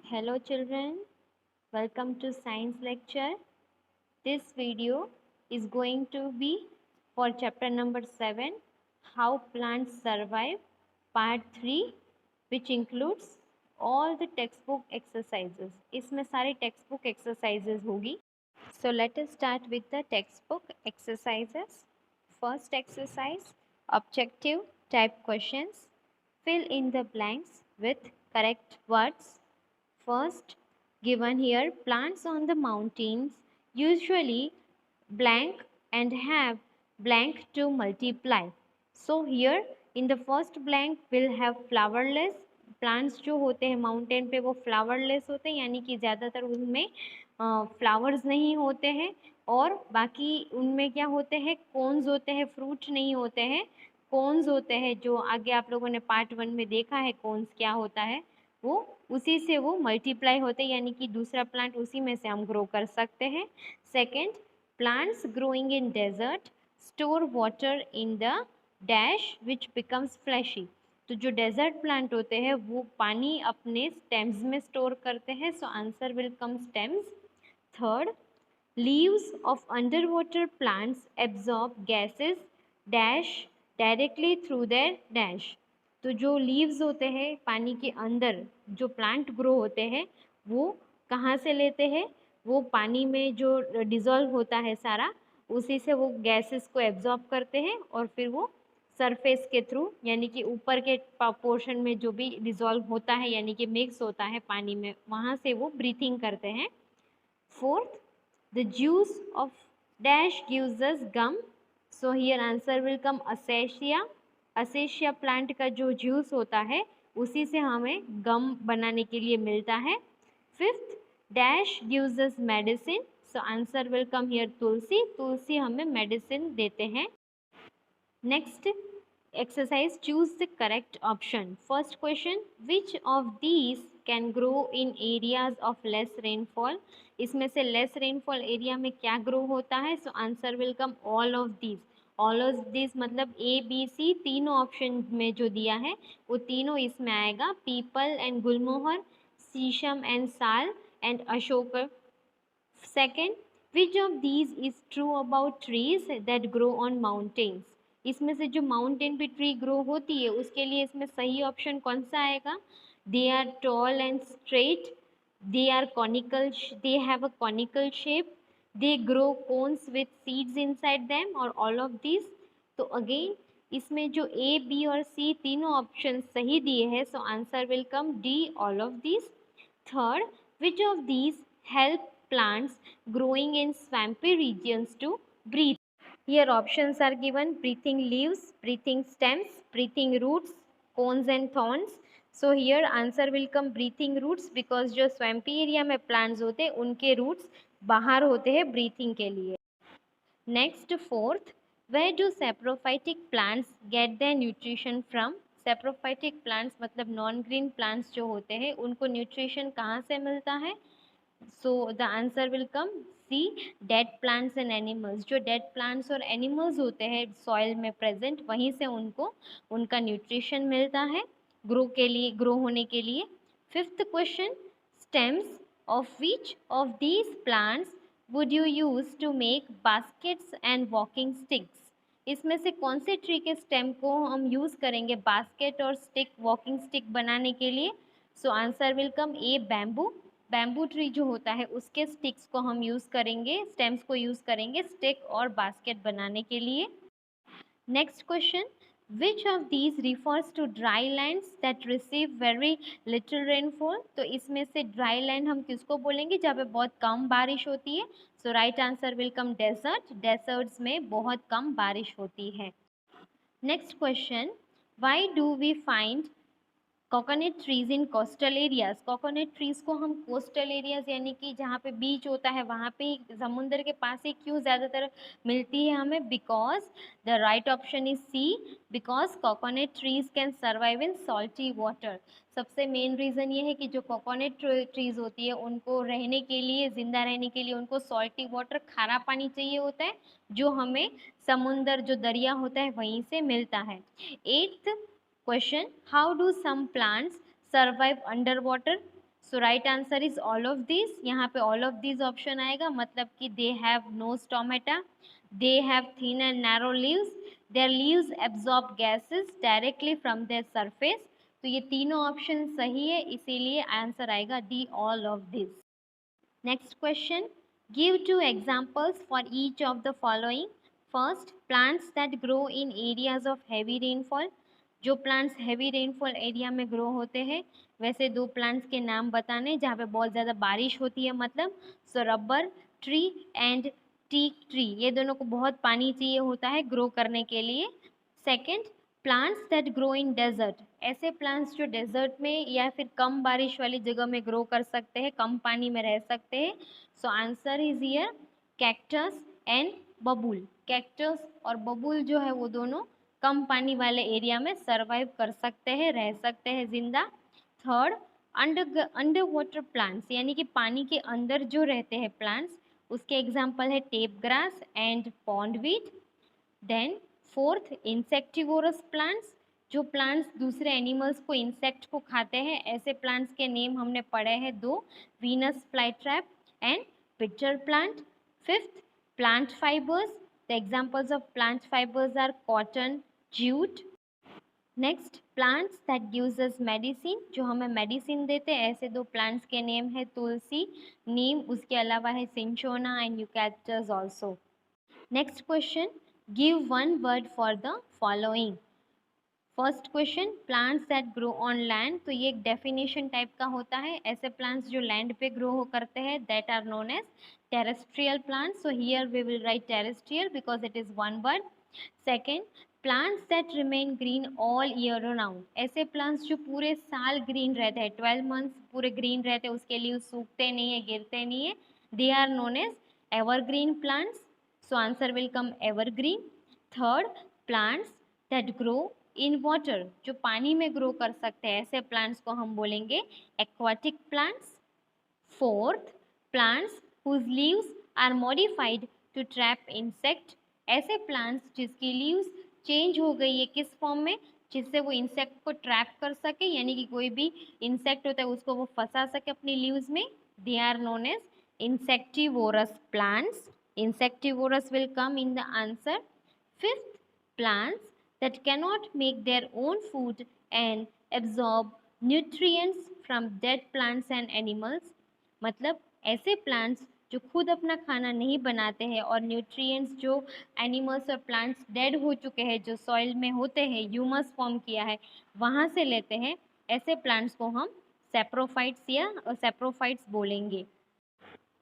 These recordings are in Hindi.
Hello children, welcome to science lecture. This video is going to be for chapter number 7, How Plants Survive, part 3, which includes all the textbook exercises. इसमें सारे textbook exercises होगी. So let us start with the textbook exercises. First exercise, objective type questions. Fill in the blanks with correct words. First, given here, plants on the mountains usually blank and have blank to multiply. So here in the first blank we'll have flowerless. Plants जो होते हैं माउंटेन पे वो फ्लावरलेस होते हैं, यानी कि ज़्यादातर उनमें फ्लावर्स नहीं होते हैं, और बाकी उनमें क्या होते हैं, कोन्स होते हैं, फ्रूट नहीं होते हैं, कोन्स होते हैं। जो आगे आप लोगों ने पार्ट 1 में देखा है कोन्स क्या होता है, वो उसी से वो मल्टीप्लाई होते हैं, यानी कि दूसरा प्लांट उसी में से हम ग्रो कर सकते हैं। Second, plants growing in desert store water in the dash which becomes fleshy. तो जो डेजर्ट प्लांट होते हैं वो पानी अपने स्टेम्स में स्टोर करते हैं, सो answer will come stems. Third, leaves of under water plants absorb gases dash directly through their dash. तो जो लीव्स होते हैं पानी के अंदर जो प्लांट ग्रो होते हैं वो कहाँ से लेते हैं, वो पानी में जो डिज़ोल्व होता है सारा, उसी से वो गैसेस को एब्जॉर्ब करते हैं और फिर वो सरफेस के थ्रू, यानी कि ऊपर के पोर्शन में जो भी डिज़ोल्व होता है यानी कि मिक्स होता है पानी में, वहाँ से वो ब्रीथिंग करते हैं। Fourth, the juice of dash gives us gum, so here answer will come acacia. Acacia plant का जो जूस होता है उसी से हमें गम बनाने के लिए मिलता है। Fifth, dash gives us medicine, so answer will come here tulsi. तुलसी हमें मेडिसिन देते हैं। Next exercise, choose the correct option. First question, which of these can grow in areas of less rainfall? इसमें से less rainfall area में क्या grow होता है, so answer will come all of these. All of these मतलब A, B, C तीनों ऑप्शन में जो दिया है वो तीनों इसमें आएगा। पीपल एंड गुलमोहर, शीशम एंड साल and Ashok. Second, which of these is true about trees that grow on mountains? इसमें से जो माउंटेन पे ट्री ग्रो होती है उसके लिए इसमें सही ऑप्शन कौन सा आएगा? They are tall and straight, they are conical, they have a conical shape, they grow cones with seeds inside them, और ऑल ऑफ दिस। तो अगेन इसमें जो ए, बी और सी तीनों ऑप्शन सही दिए हैं, सो answer will come D, all of this. Third, which of these help plants growing in swampy regions to breathe? Here options are given: breathing leaves, breathing stems, breathing roots, cones and thorns. So here answer will come breathing roots, because जो swampy area में plants होते हैं उनके roots बाहर होते हैं breathing के लिए। Next, fourth, where do saprophytic plants get their nutrition from? saprophytic plants मतलब नॉन ग्रीन प्लांट्स जो होते हैं उनको न्यूट्रिशन कहाँ से मिलता है? So the answer will come C, dead plants and animals. जो डेड प्लांट्स और एनिमल्स होते हैं सॉइल में प्रेजेंट, वहीं से उनको उनका न्यूट्रिशन मिलता है ग्रो के लिए, ग्रो होने के लिए। Fifth question, stems of which of these plants would you use to make baskets and walking sticks? इसमें से कौन से ट्री के स्टेम को हम यूज़ करेंगे बास्केट और स्टिक, वॉकिंग स्टिक बनाने के लिए? सो answer will come A, bamboo. Bamboo tree जो होता है उसके स्टिक्स को हम यूज़ करेंगे, स्टेम्स को यूज़ करेंगे स्टिक और बास्केट बनाने के लिए। Next question, which of these refers to dry lands that receive very little rainfall? तो इसमें से ड्राई लैंड हम किसको बोलेंगे जहाँ पे बहुत कम बारिश होती है? So right answer will come desert. Deserts में बहुत कम बारिश होती है। Next question, why do we find coconut trees in coastal areas? Coconut trees को हम कोस्टल एरियाज यानी कि जहाँ पे बीच होता है वहाँ पे, समुंदर के पास ही क्यों ज़्यादातर मिलती है हमें? Because the right option is C, because coconut trees can survive in salty water. सबसे मेन रीज़न ये है कि जो कोकोनट ट्रीज होती है उनको रहने के लिए, ज़िंदा रहने के लिए उनको सॉल्टी वाटर, खारा पानी चाहिए होता है, जो हमें समुंदर, जो दरिया होता है वहीं से मिलता है। Eighth question, how do some plants survive underwater? So right answer is all of this. यहाँ पे ऑल ऑफ दिस ऑप्शन आएगा, मतलब कि they have no stomata, they have thin and narrow leaves, their leaves absorb gases directly from their surface. तो ये तीनों ऑप्शन सही है, इसीलिए आंसर आएगा D all of this. Next question, give two examples for each of the following. First, plants that grow in areas of heavy rainfall. जो प्लांट्स हैवी रेनफॉल एरिया में ग्रो होते हैं, वैसे दो प्लांट्स के नाम बताने जहाँ पे बहुत ज़्यादा बारिश होती है, मतलब so rubber tree and teak tree, ये दोनों को बहुत पानी चाहिए होता है ग्रो करने के लिए। Second, plants that grow in desert. ऐसे प्लांट्स जो डेजर्ट में या फिर कम बारिश वाली जगह में ग्रो कर सकते हैं, कम पानी में रह सकते हैं। So answer is here cactus and बबूल। कैक्टस और बबूल जो है वो दोनों कम पानी वाले एरिया में सरवाइव कर सकते हैं, रह सकते हैं जिंदा। थर्ड, अंडर वाटर प्लांट्स, यानी कि पानी के अंदर जो रहते हैं प्लांट्स, उसके एग्जाम्पल है tape grass and pondweed. Then fourth, insectivorous plants, जो प्लांट्स दूसरे एनिमल्स को, इंसेक्ट को खाते हैं, ऐसे प्लांट्स के नेम हमने पढ़े हैं दो, Venus flytrap and picture plant. Fifth, plant fibres, the examples of plant fibres are cotton, jute. Next, plants that gives us medicine, जो हमें मेडिसिन देते हैं, ऐसे दो प्लांट्स के नेम है तुलसी, नीम, उसके अलावा है सिंचोना and eucalyptus also. Next question, give one word for the following. First question, plants that grow on land, तो ये एक डेफिनेशन टाइप का होता है। ऐसे प्लांट्स जो लैंड पे ग्रो हो करते हैं, that are known as terrestrial plants. So here we will write terrestrial because it is one word. Second, plants that remain green all year round. ऐसे प्लांट्स जो पूरे साल ग्रीन रहते हैं, 12 मंथ्स पूरे ग्रीन रहते हैं, उसके लिए सूखते नहीं है, गिरते नहीं है, they are known as evergreen plants. So answer will come evergreen. Third, plants that grow in water, जो पानी में ग्रो कर सकते हैं, ऐसे प्लांट्स को हम बोलेंगे aquatic plants. Fourth, plants whose leaves are modified to trap insect. ऐसे प्लांट्स जिसकी लीव्स चेंज हो गई है किस फॉर्म में, जिससे वो इंसेक्ट को ट्रैप कर सके, यानी कि कोई भी इंसेक्ट होता है उसको वो फंसा सके अपनी लीव्स में, they are known as insectivorous plants. Insectivorous will come in the answer. Fifth, plants that cannot make their own food and absorb nutrients from dead plants and animals। मतलब ऐसे प्लांट्स जो खुद अपना खाना नहीं बनाते हैं और न्यूट्रिएंट्स जो एनिमल्स और प्लांट्स डेड हो चुके हैं, जो सॉइल में होते हैं, ह्यूमस फॉर्म किया है, वहाँ से लेते हैं, ऐसे प्लांट्स को हम सैप्रोफाइट्स या सैप्रोफाइट्स बोलेंगे।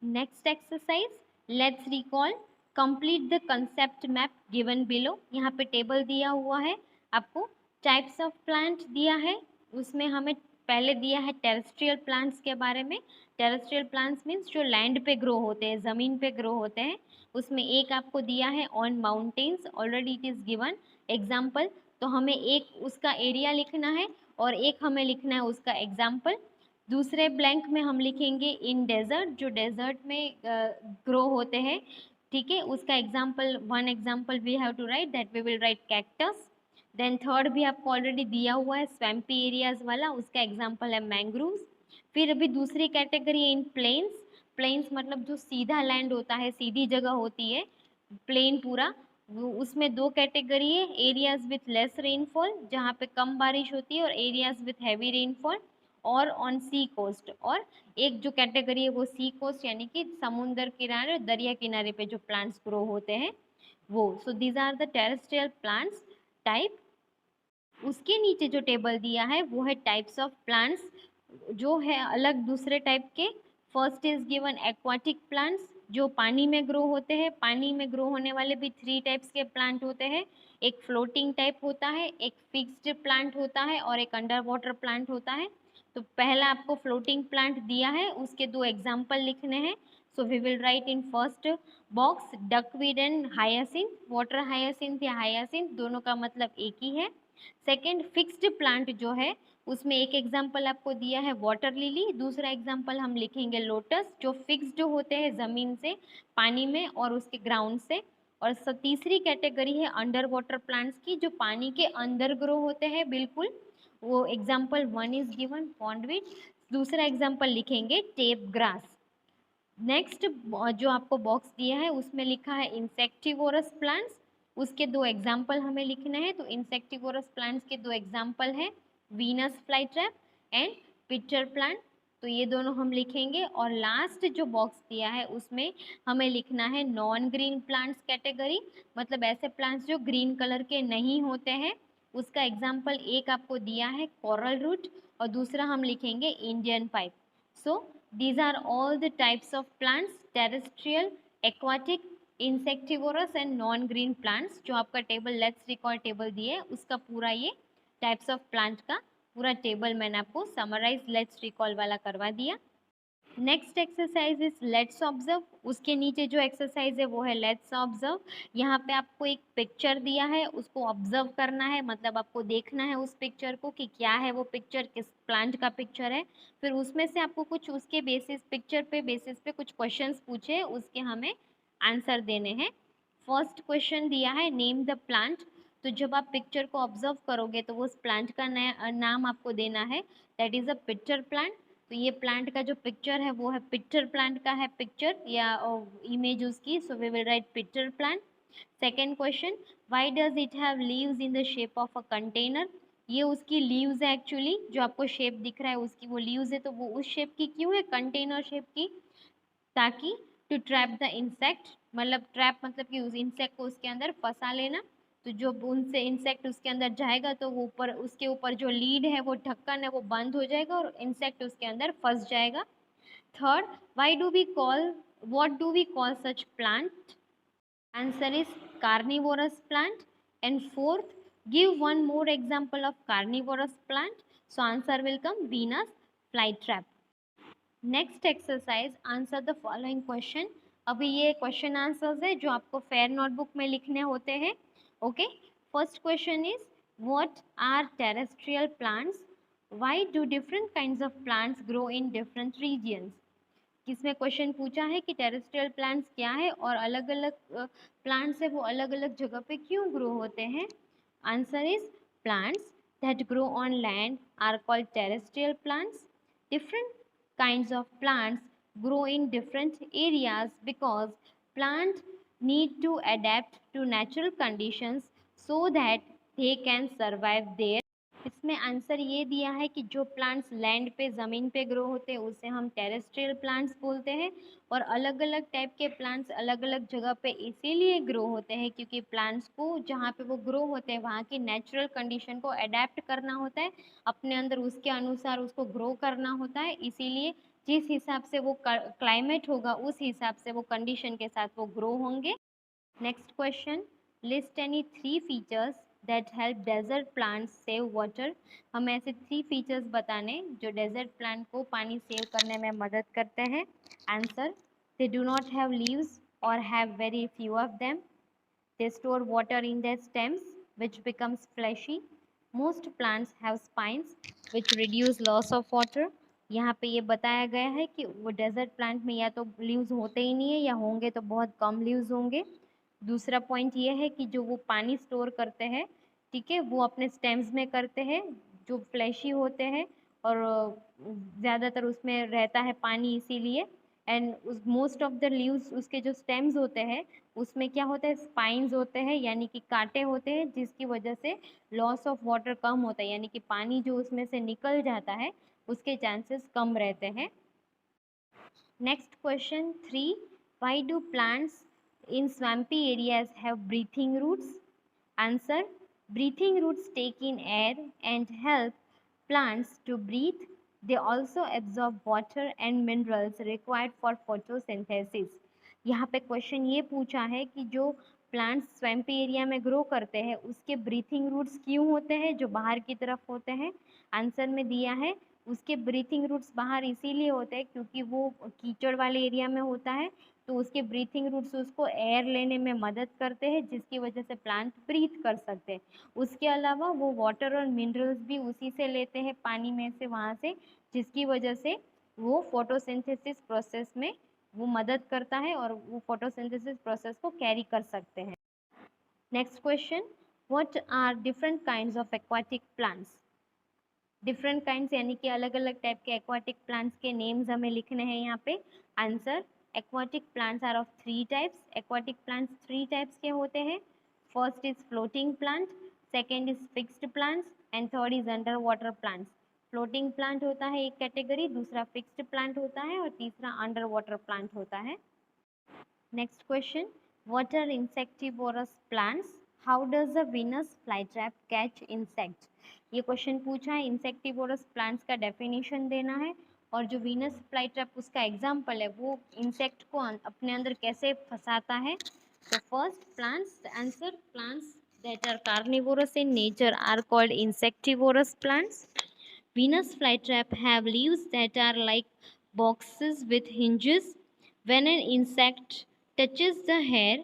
Next exercise, let's recall, complete the concept map given below. यहाँ पे टेबल दिया हुआ है आपको, टाइप्स ऑफ प्लांट दिया है, उसमें हमें पहले दिया है टेरेस्ट्रियल प्लांट्स के बारे में। टेरेस्ट्रियल प्लांट्स मीन्स जो लैंड पे ग्रो होते हैं, ज़मीन पे ग्रो होते हैं। उसमें एक आपको दिया है on mountains, already it is given example, तो हमें एक उसका एरिया लिखना है और एक हमें लिखना है उसका एग्जाम्पल। दूसरे ब्लैंक में हम लिखेंगे इन डेजर्ट, जो डेजर्ट में ग्रो होते हैं, ठीक है, उसका example, one example we have to write, that we will write cactus. Then third भी आपको ऑलरेडी दिया हुआ है स्वैम्पी एरियाज वाला, उसका एग्जाम्पल है मैंग्रोव्स। फिर अभी दूसरी कैटेगरी है इन प्लेन्स। प्लेन्स मतलब जो सीधा लैंड होता है, सीधी जगह होती है, प्लेन पूरा, उसमें दो कैटेगरी है, एरियाज विथ लेस रेनफॉल, जहाँ पे कम बारिश होती है, और एरियाज विथ हैवी रेनफॉल, और ऑन सी कोस्ट, और एक जो कैटेगरी है वो सी कोस्ट, यानी कि समुंदर किनारे, दरिया किनारे पे जो प्लांट्स ग्रो होते हैं वो। So these are the terrestrial plants type. उसके नीचे जो टेबल दिया है वो है टाइप्स ऑफ प्लांट्स जो है अलग दूसरे टाइप के। First is given aquatic plants, जो पानी में ग्रो होते हैं। पानी में ग्रो होने वाले भी थ्री टाइप्स के प्लांट होते हैं, एक फ्लोटिंग टाइप होता है, एक फिक्स्ड प्लांट होता है, और एक अंडर वाटर प्लांट होता है। तो पहला आपको फ्लोटिंग प्लांट दिया है, उसके दो एग्जाम्पल लिखने हैं। So we will write in first box duckweed and hyacinth. Water hyacinth या हायासिंथ दोनों का मतलब एक ही है। सेकेंड, फिक्स्ड प्लांट जो है उसमें एक एग्जाम्पल आपको दिया है वाटर लिली, दूसरा एग्जाम्पल हम लिखेंगे लोटस, जो फिक्स्ड होते हैं ज़मीन से, पानी में और उसके ग्राउंड से। और तीसरी कैटेगरी है अंडर वाटर प्लांट्स की, जो पानी के अंदर ग्रो होते हैं बिल्कुल, वो एग्जाम्पल वन इज गिवन पॉन्डवीड। दूसरा एग्जाम्पल लिखेंगे टेप ग्रास। नेक्स्ट जो आपको बॉक्स दिया है उसमें लिखा है इंसेक्टिवोरस प्लांट्स, उसके दो एग्जाम्पल हमें लिखने हैं। तो इंसेक्टिवोरस प्लांट्स के दो एग्जाम्पल है Venus fly trap and picture plant, तो ये दोनों हम लिखेंगे। और लास्ट जो बॉक्स दिया है उसमें हमें लिखना है नॉन ग्रीन प्लांट्स कैटेगरी, मतलब ऐसे प्लांट्स जो ग्रीन कलर के नहीं होते हैं। उसका एग्जाम्पल एक आपको दिया है कोरल रूट और दूसरा हम लिखेंगे Indian pipe. So these are all the types of plants, terrestrial, aquatic, insectivorous and non-green plants। जो आपका टेबल लेट्स रिकॉल टेबल दिए उसका पूरा ये टाइप्स ऑफ प्लांट का पूरा टेबल मैंने आपको समराइज लेट्स रिकॉल वाला करवा दिया। Next exercise is let's observe, उसके नीचे जो एक्सरसाइज है वो है लेट्स ऑब्जर्व। यहाँ पे आपको एक पिक्चर दिया है, उसको ऑब्जर्व करना है, मतलब आपको देखना है उस पिक्चर को कि क्या है वो पिक्चर, किस प्लांट का पिक्चर है। फिर उसमें से आपको कुछ उसके बेसिस पिक्चर पे बेसिस पे कुछ क्वेश्चंस पूछे, उसके हमें आंसर देने हैं। फर्स्ट क्वेश्चन दिया है नेम द प्लांट, तो जब आप पिक्चर को ऑब्जर्व करोगे तो वो उस प्लांट का नाम आपको देना है, that is a pitcher plant. तो ये प्लांट का जो पिक्चर है वो है पिक्चर प्लांट का है पिक्चर या इमेज उसकी, so we will write picture plant. Second question, why does it have leaves in the shape of a container, ये उसकी लीव्स है एक्चुअली, जो आपको शेप दिख रहा है उसकी वो लीव्स है, तो वो उस शेप की क्यों है, कंटेनर शेप की, ताकि टू ट्रैप द इंसेक्ट, मतलब ट्रैप मतलब कि उस इंसेक्ट को उसके अंदर फंसा लेना। तो जो उनसे इंसेक्ट उसके अंदर जाएगा तो वो ऊपर उसके ऊपर जो लीड है वो ढक्कन है वो बंद हो जाएगा और इंसेक्ट उसके अंदर फंस जाएगा। Third, why do we call what do we call such plant, answer is carnivorous plant। and fourth, give one more example of carnivorous plant, so answer will come Venus flytrap। Next exercise answer the following question. अभी ये क्वेश्चन आंसर्स है जो आपको फेयर नोटबुक में लिखने होते हैं। Okay, first question is what are terrestrial plants, why do different kinds of plants grow in different regions. किसमें क्वेश्चन पूछा है कि टेरेस्ट्रियल प्लांट्स क्या है और अलग अलग प्लांट्स है वो अलग अलग जगह पे क्यों ग्रो होते हैं। Answer is plants that grow on land are called terrestrial plants. Different kinds of plants grow in different areas because plants need to adapt to natural conditions so that they can survive there। इसमें आंसर ये दिया है कि जो प्लांट्स लैंड पे ज़मीन पे ग्रो होते हैं उसे हम टेरेस्ट्रियल प्लांट्स बोलते हैं, और अलग अलग टाइप के प्लांट्स अलग अलग जगह पे इसीलिए ग्रो होते हैं क्योंकि प्लांट्स को जहाँ पे वो ग्रो होते हैं वहाँ की नेचुरल कंडीशन को अडेप्ट करना होता है, अपने अंदर उसके अनुसार उसको ग्रो करना होता है। इसीलिए जिस हिसाब से वो क्लाइमेट होगा उस हिसाब से वो कंडीशन के साथ वो ग्रो होंगे। Next question, list any three features that help desert plants save water. हमें ऐसे थ्री फीचर्स बताने जो डेजर्ट प्लांट को पानी सेव करने में मदद करते हैं। Answer, they do not have leaves और have very few of them, they store water in their stems which becomes fleshy, most plants have spines which reduce loss of water। यहाँ पे ये बताया गया है कि वो डेजर्ट प्लांट में या तो लीव्स होते ही नहीं है या होंगे तो बहुत कम लीव्स होंगे। दूसरा पॉइंट ये है कि जो वो पानी स्टोर करते हैं, ठीक है, वो अपने स्टेम्स में करते हैं जो फ्लैशी होते हैं और ज़्यादातर उसमें रहता है पानी इसीलिए। एंड उस मोस्ट ऑफ द लीव्स उसके जो स्टेम्स होते हैं उसमें क्या होता है, स्पाइंस होते हैं यानी कि कांटे होते हैं, जिसकी वजह से लॉस ऑफ वाटर कम होता है, यानी कि पानी जो उसमें से निकल जाता है उसके चांसेस कम रहते हैं। Next question 3, why do plants in swampy areas have breathing roots? Answer, breathing roots take in air and help plants to breathe. They also absorb water and minerals required for photosynthesis। यहाँ पे क्वेश्चन ये पूछा है कि जो प्लांट्स स्वैम्पी एरिया में ग्रो करते हैं उसके ब्रीथिंग रूट्स क्यों होते हैं जो बाहर की तरफ होते हैं। आंसर में दिया है उसके ब्रीथिंग रूट्स बाहर इसीलिए होते हैं क्योंकि वो कीचड़ वाले एरिया में होता है, तो उसके ब्रीथिंग रूट्स उसको एयर लेने में मदद करते हैं जिसकी वजह से प्लांट ब्रीथ कर सकते हैं। उसके अलावा वो वाटर और मिनरल्स भी उसी से लेते हैं पानी में से वहाँ से, जिसकी वजह से वो फोटोसिंथेसिस प्रोसेस में वो मदद करता है और वो फोटोसिंथेसिस प्रोसेस को कैरी कर सकते हैं। Next question, what are different kinds of aquatic plants. Different kinds यानी कि अलग अलग टाइप के एक्वाटिक प्लांट्स के नेम्स हमें लिखने हैं यहाँ पे। Answer, aquatic plants are of 3 types. Aquatic plants 3 types के होते हैं। First is floating plant, second is fixed plants and third is underwater plants. Floating plant होता है एक कैटेगरी, दूसरा फिक्स्ड प्लांट होता है और तीसरा अंडर वाटर प्लांट होता है। Next question, what are insectivorous plants? How does the Venus flytrap catch insects? ये क्वेश्चन पूछा है, इंसेक्टिवोरस प्लांट्स का डेफिनेशन देना है और जो वीनस फ्लाईट्रैप उसका एग्जाम्पल है वो इंसेक्ट को अपने अंदर कैसे फंसाता है। तो first plants, answer, plants that are carnivorous in nature are called insectivorous plants. Venus flytrap have leaves that are like boxes with hinges. When an insect touches the hair,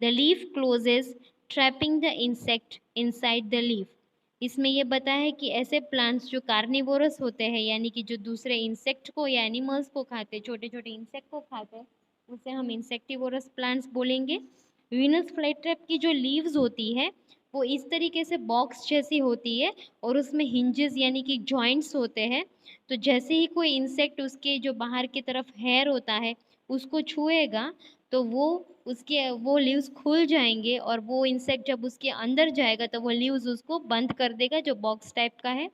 the leaf closes, trapping the insect inside the leaf. इसमें ये बताया है कि ऐसे प्लांट्स जो कार्निवोरस होते हैं यानी कि जो दूसरे इंसेक्ट को या एनिमल्स को खाते हैं, छोटे छोटे इंसेक्ट को खाते हैं, उसे हम इंसेक्टिवोरस प्लांट्स बोलेंगे। वीनस फ्लाईट्रैप की जो लीव्स होती है वो इस तरीके से बॉक्स जैसी होती है और उसमें हिंजेस यानी कि जॉइंट्स होते हैं। तो जैसे ही कोई इंसेक्ट उसके जो बाहर की तरफ हेयर होता है उसको छुएगा तो वो लीव्स खुल जाएंगे और वो इंसेक्ट जब उसके अंदर जाएगा तो वो लीव्स उसको बंद कर देगा, जो बॉक्स टाइप का है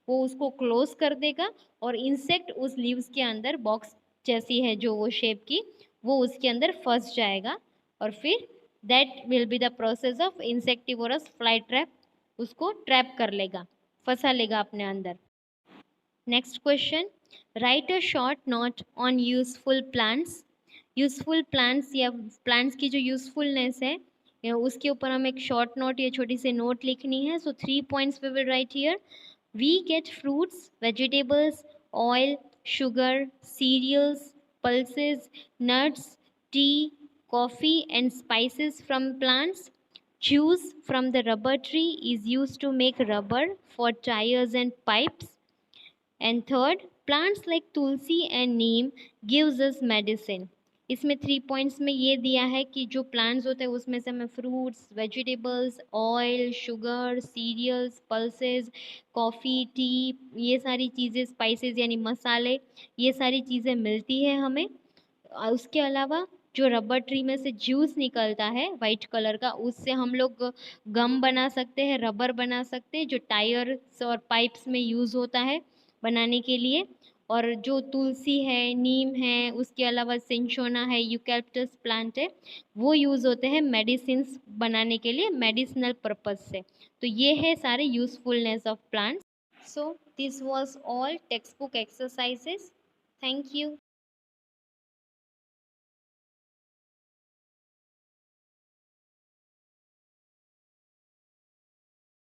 वो उसको क्लोज कर देगा और इंसेक्ट उस लीव्स के अंदर, बॉक्स जैसी है जो वो शेप की, वो उसके अंदर फंस जाएगा और फिर that will be the process of insectivorous fly trap, उसको ट्रैप कर लेगा, फंसा लेगा अपने अंदर। Next question, right a short note on useful plants. Useful plants या प्लांट्स की जो यूजफुलनेस है उसके ऊपर हम एक शॉर्ट नोट या छोटी सी नोट लिखनी है। So 3 points we will write here. We get fruits, vegetables, oil, sugar, cereals, pulses, nuts, tea, coffee, and spices from plants. Juice from the rubber tree is used to make rubber for tires and pipes. And third, plants like tulsi and neem gives us medicine. इसमें 3 पॉइंट्स में ये दिया है कि जो प्लांट्स होते हैं उसमें से हमें fruits, vegetables, oil, sugar, cereals, pulses, coffee, tea, ये सारी चीज़ें, स्पाइसेस यानी मसाले, ये सारी चीज़ें मिलती है हमें। उसके अलावा जो रबर ट्री में से जूस निकलता है वाइट कलर का, उससे हम लोग गम बना सकते हैं, रबर बना सकते हैं, जो टायर्स और पाइप्स में यूज़ होता है बनाने के लिए। और जो तुलसी है, नीम है, उसके अलावा सिंशोना है, यूकैलिप्टस प्लांट है, वो यूज़ होते हैं मेडिसिन्स बनाने के लिए, मेडिसिनल पर्पज़ से। तो ये है सारे usefulness of plants. So this was all text book exercises. Thank you.